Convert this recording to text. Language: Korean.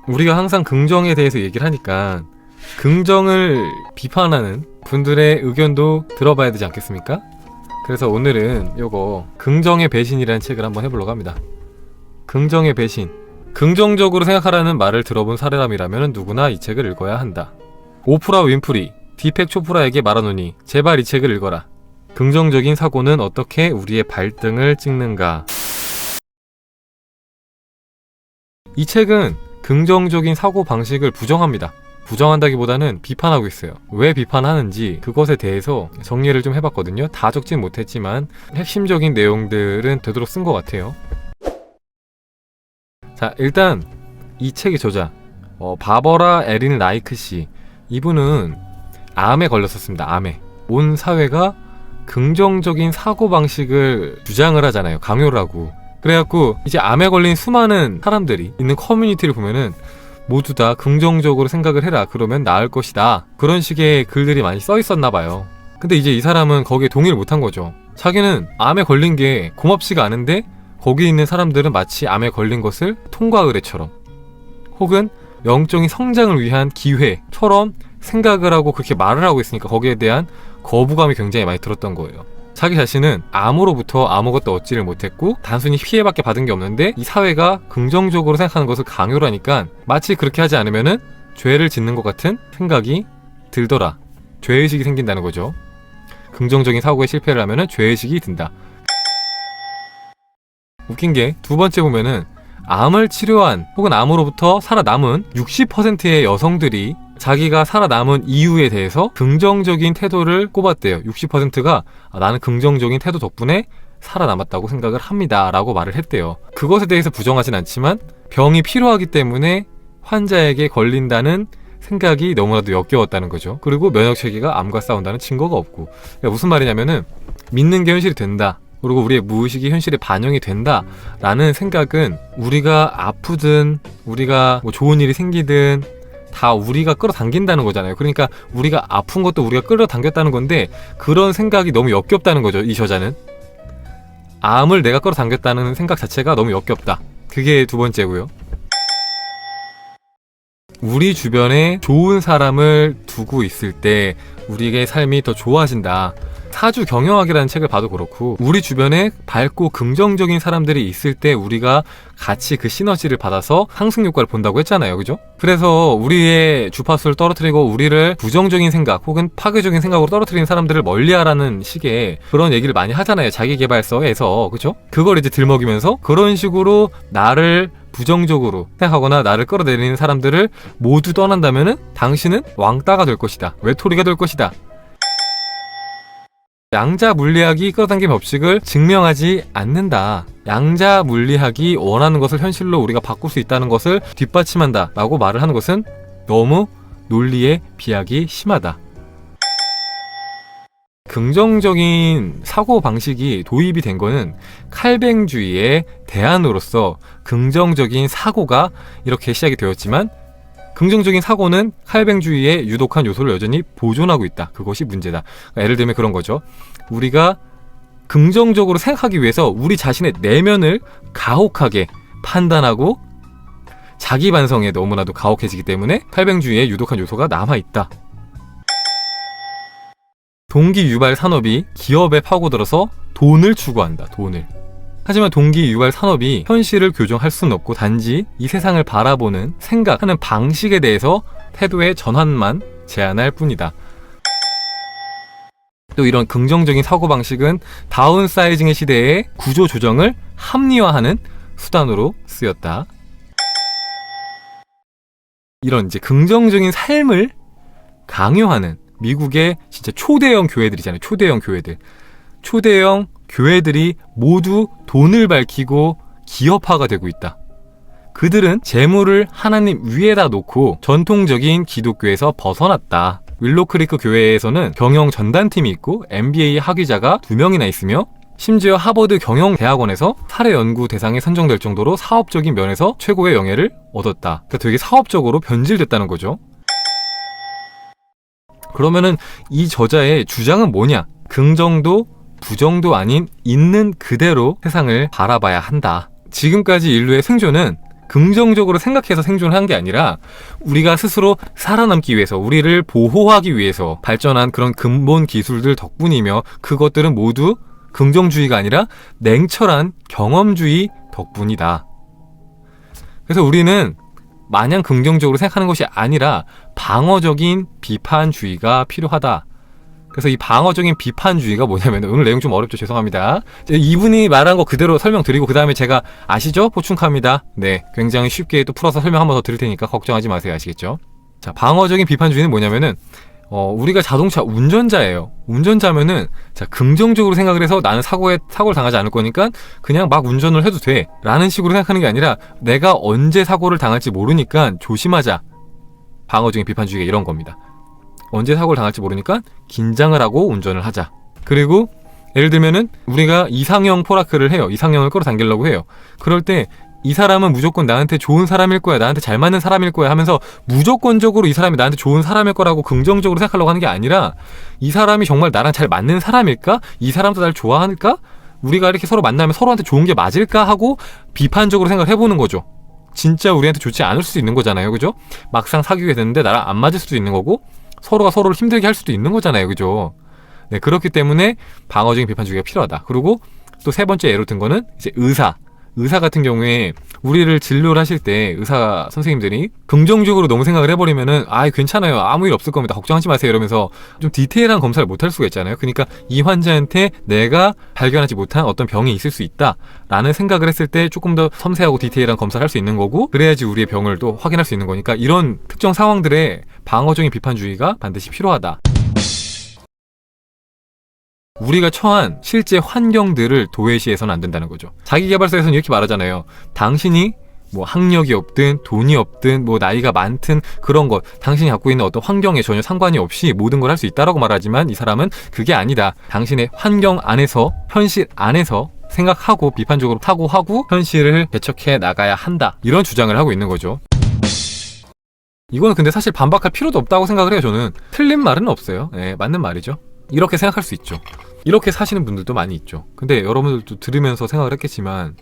우리가 항상 긍정에 대해서 얘기를 하니까 긍정을 비판하는 분들의 의견도 들어봐야 되지 않겠습니까? 그래서 오늘은 요거 긍정의 배신이라는 책을 한번 해보려고 합니다. 긍정의 배신. 긍정적으로 생각하라는 말을 들어본 사람이라면 누구나 이 책을 읽어야 한다. 오프라 윈프리, 디펙 초프라에게 말하노니 제발 이 책을 읽어라. 긍정적인 사고는 어떻게 우리의 발등을 찍는가. 이 책은 긍정적인 사고 방식을 부정합니다. 부정한다기보다는 비판하고 있어요. 왜 비판하는지 그것에 대해서 정리를 좀 해봤거든요. 다 적진 못했지만 핵심적인 내용들은 되도록 쓴 것 같아요. 자, 일단 이 책의 저자 바버라 에린 라이크 씨, 이분은 암에 걸렸었습니다. 암에. 온 사회가 긍정적인 사고방식을 주장을 하잖아요. 강요를 하고. 그래갖고 이제 암에 걸린 수많은 사람들이 있는 커뮤니티를 보면은 모두 다 긍정적으로 생각을 해라, 그러면 나을 것이다, 그런 식의 글들이 많이 써 있었나 봐요. 근데 이제 이 사람은 거기에 동의를 못한 거죠. 자기는 암에 걸린 게 고맙지가 않은데 거기 있는 사람들은 마치 암에 걸린 것을 통과 의례처럼 혹은 영적인 성장을 위한 기회처럼 생각을 하고 그렇게 말을 하고 있으니까 거기에 대한 거부감이 굉장히 많이 들었던 거예요. 자기 자신은 암으로부터 아무것도 얻지를 못했고 단순히 피해밖에 받은 게 없는데 이 사회가 긍정적으로 생각하는 것을 강요를 하니까 마치 그렇게 하지 않으면은 죄를 짓는 것 같은 생각이 들더라. 죄의식이 생긴다는 거죠. 긍정적인 사고에 실패를 하면은 죄의식이 든다. 웃긴 게 두 번째 보면은 암을 치료한 혹은 암으로부터 살아남은 60%의 여성들이 자기가 살아남은 이유에 대해서 긍정적인 태도를 꼽았대요. 60%가 나는 긍정적인 태도 덕분에 살아남았다고 생각을 합니다 라고 말을 했대요. 그것에 대해서 부정하진 않지만 병이 필요하기 때문에 환자에게 걸린다는 생각이 너무나도 역겨웠다는 거죠. 그리고 면역체계가 암과 싸운다는 증거가 없고. 그러니까 무슨 말이냐면은 믿는 게 현실이 된다, 그리고 우리의 무의식이 현실에 반영이 된다 라는 생각은 우리가 아프든 우리가 뭐 좋은 일이 생기든 다 우리가 끌어당긴다는 거잖아요. 그러니까 우리가 아픈 것도 우리가 끌어당겼다는 건데 그런 생각이 너무 역겹다는 거죠. 이 저자는 암을 내가 끌어당겼다는 생각 자체가 너무 역겹다. 그게 두 번째고요. 우리 주변에 좋은 사람을 두고 있을 때 우리의 삶이 더 좋아진다. 사주 경영학이라는 책을 봐도 그렇고 우리 주변에 밝고 긍정적인 사람들이 있을 때 우리가 같이 그 시너지를 받아서 상승 효과를 본다고 했잖아요. 그죠? 그래서 우리의 주파수를 떨어뜨리고 우리를 부정적인 생각 혹은 파괴적인 생각으로 떨어뜨리는 사람들을 멀리하라는 식의 그런 얘기를 많이 하잖아요. 자기계발서에서. 그죠? 그걸 이제 들먹이면서 그런 식으로 나를 부정적으로 생각하거나 나를 끌어내리는 사람들을 모두 떠난다면은 당신은 왕따가 될 것이다, 외톨이가 될 것이다. 양자 물리학이 끌어당김 법칙을 증명하지 않는다. 양자 물리학이 원하는 것을 현실로 우리가 바꿀 수 있다는 것을 뒷받침한다 라고 말을 하는 것은 너무 논리의 비약이 심하다. 긍정적인 사고방식이 도입이 된 거는 칼뱅주의의 대안으로서 긍정적인 사고가 이렇게 시작이 되었지만 긍정적인 사고는 칼뱅주의의 유독한 요소를 여전히 보존하고 있다. 그것이 문제다. 그러니까 예를 들면 그런 거죠. 우리가 긍정적으로 생각하기 위해서 우리 자신의 내면을 가혹하게 판단하고 자기 반성에 너무나도 가혹해지기 때문에 칼뱅주의의 유독한 요소가 남아있다. 동기 유발 산업이 기업에 파고들어서 돈을 추구한다. 돈을. 하지만 동기 유발 산업이 현실을 교정할 수는 없고 단지 이 세상을 바라보는 생각하는 방식에 대해서 태도의 전환만 제안할 뿐이다. 또 이런 긍정적인 사고방식은 다운사이징의 시대의 구조 조정을 합리화하는 수단으로 쓰였다. 이런 이제 긍정적인 삶을 강요하는 미국의 진짜 초대형 교회들이잖아요. 초대형 교회들. 초대형 교회들이 모두 돈을 밝히고 기업화가 되고 있다. 그들은 재물을 하나님 위에다 놓고 전통적인 기독교에서 벗어났다. 윌로크리크 교회에서는 경영 전담팀이 있고 MBA 학위자가 2명이나 있으며 심지어 하버드 경영대학원에서 사례 연구 대상에 선정될 정도로 사업적인 면에서 최고의 영예를 얻었다. 그러니까 되게 사업적으로 변질됐다는 거죠. 그러면은 이 저자의 주장은 뭐냐? 긍정도 부정도 아닌 있는 그대로 세상을 바라봐야 한다. 지금까지 인류의 생존은 긍정적으로 생각해서 생존을 한 게 아니라 우리가 스스로 살아남기 위해서, 우리를 보호하기 위해서 발전한 그런 근본 기술들 덕분이며, 그것들은 모두 긍정주의가 아니라 냉철한 경험주의 덕분이다. 그래서 우리는 마냥 긍정적으로 생각하는 것이 아니라 방어적인 비판주의가 필요하다. 그래서 이 방어적인 비판주의가 뭐냐면, 오늘 내용 좀 어렵죠? 죄송합니다. 이분이 말한 거 그대로 설명드리고 그 다음에 제가, 아시죠? 포춘카입니다. 네, 굉장히 쉽게 또 풀어서 설명 한 번 더 드릴 테니까 걱정하지 마세요. 아시겠죠? 자, 방어적인 비판주의는 뭐냐면은 우리가 자동차 운전자예요. 운전자면은, 자, 긍정적으로 생각을 해서 나는 사고를 당하지 않을 거니까 그냥 막 운전을 해도 돼 라는 식으로 생각하는 게 아니라, 내가 언제 사고를 당할지 모르니까 조심하자. 방어적인 비판주의가 이런 겁니다. 언제 사고를 당할지 모르니까 긴장을 하고 운전을 하자. 그리고 예를 들면은 우리가 이상형 포라크를 해요. 이상형을 끌어당기려고 해요. 그럴 때 이 사람은 무조건 나한테 좋은 사람일 거야, 나한테 잘 맞는 사람일 거야 하면서 무조건적으로 이 사람이 나한테 좋은 사람일 거라고 긍정적으로 생각하려고 하는 게 아니라, 이 사람이 정말 나랑 잘 맞는 사람일까? 이 사람도 날 좋아할까? 우리가 이렇게 서로 만나면 서로한테 좋은 게 맞을까? 하고 비판적으로 생각을 해보는 거죠. 진짜 우리한테 좋지 않을 수도 있는 거잖아요. 그죠? 막상 사귀게 됐는데 나랑 안 맞을 수도 있는 거고, 서로가 서로를 힘들게 할 수도 있는 거잖아요. 그죠? 네, 그렇기 때문에 방어적인 비판주의가 필요하다. 그리고 또 세 번째 예로 든 거는 이제 의사 같은 경우에 우리를 진료를 하실 때 의사 선생님들이 긍정적으로 너무 생각을 해버리면은, 괜찮아요, 아무 일 없을 겁니다, 걱정하지 마세요 이러면서 좀 디테일한 검사를 못 할 수가 있잖아요. 그러니까 이 환자한테 내가 발견하지 못한 어떤 병이 있을 수 있다 라는 생각을 했을 때 조금 더 섬세하고 디테일한 검사를 할 수 있는 거고, 그래야지 우리의 병을 또 확인할 수 있는 거니까, 이런 특정 상황들에 방어적인 비판주의가 반드시 필요하다. 우리가 처한 실제 환경들을 도외시해서는 안 된다는 거죠. 자기계발서에서는 이렇게 말하잖아요. 당신이 뭐 학력이 없든 돈이 없든 뭐 나이가 많든 그런 것, 당신이 갖고 있는 어떤 환경에 전혀 상관이 없이 모든 걸 할 수 있다라고 말하지만, 이 사람은 그게 아니다. 당신의 환경 안에서, 현실 안에서 생각하고 비판적으로 사고하고 현실을 개척해 나가야 한다. 이런 주장을 하고 있는 거죠. 이거는 근데 사실 반박할 필요도 없다고 생각을 해요. 저는 틀린 말은 없어요. 네, 맞는 말이죠. 이렇게 생각할 수 있죠. 이렇게 사시는 분들도 많이 있죠. 근데 여러분들도 들으면서 생각을 했겠지만,